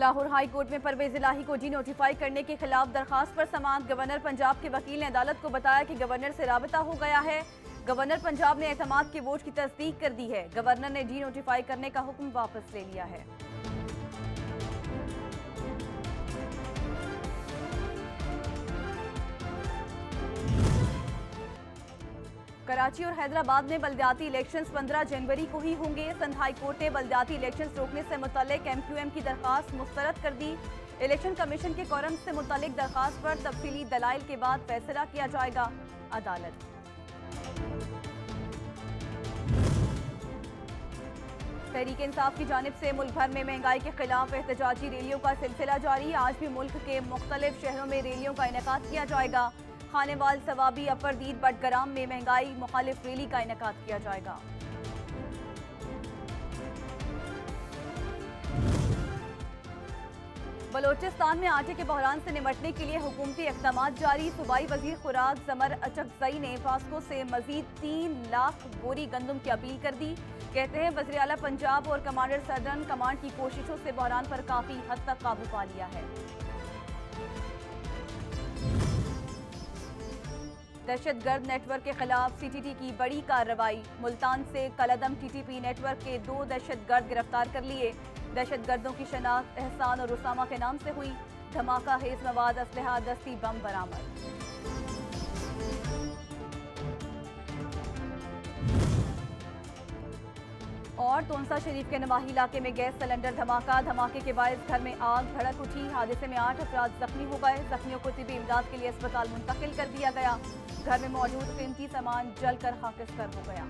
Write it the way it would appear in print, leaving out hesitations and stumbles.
Lahore high court में परवेज इलाही को D notify करने के खिलाफ दरखास्त पर समाअत। गवर्नर पंजाब के वकील ने अदालत को बताया कि गवर्नर से राबता हो गया है। गवर्नर पंजाब ने एतमाद के वोट की तस्दीक कर दी है। गवर्नर ने डी नोटिफाई करने का हुक्म वापस ले लिया है। कराची और हैदराबाद में बल्दियाती इलेक्शंस 15 जनवरी को ही होंगे। सिंध हाई कोर्ट ने बल्दियाती इलेक्शंस रोकने से मुतल्लिक MQM की दरखास्त मुस्तरद कर दी। इलेक्शन कमीशन के कोरम से मुतल्लिक दरखास्त पर तफसीली दलाइल के बाद फैसला किया जाएगा। अदालत तहरीक इंसाफ की जानिब से मुल्क भर में महंगाई के खिलाफ एहतजाजी रैलियों का सिलसिला जारी। आज भी मुल्क के मुख्तलिफ शहरों में रैलियों का इनेकाद किया जाएगा। खानेवाल, सवाबी, अपरदीद, बटग्राम में महंगाई मुखालिफ रैली का इनेकाद किया जाएगा। बलोचिस्तान में आटे के बहरान से निपटने के लिए हुकूमती इक़दाम जारी। सूबाई वजीर खुराक ज़मर अचकज़ई ने वास्को से मजीद 3 लाख बोरी गंदम की अपील कर दी। कहते हैं वज़ीर आला पंजाब और कमांडर सदर्न कमांड की कोशिशों से बहरान पर काफ़ी हद तक काबू पा लिया है। दहशतगर्द नेटवर्क के खिलाफ CTT की बड़ी कार्रवाई। मुल्तान से कलअदम TTP नेटवर्क के 2 दहशतगर्द गिरफ्तार कर लिए। दहशतगर्दों की शनाख्त एहसान और उसामा के नाम से हुई। धमाका हेज मवाद, असलहा, दस्ती बम बरामद। और तोंसा शरीफ के नवाही इलाके में गैस सिलेंडर धमाका। धमाके के बायस घर में आग भड़क उठी। हादसे में 8 अफराद जख्मी हो गए। जख्मियों को तिब्बी इमदाद के लिए अस्पताल मुंतकिल कर दिया गया। घर में मौजूद कीमती सामान जलकर खाकिस्तर हो गया।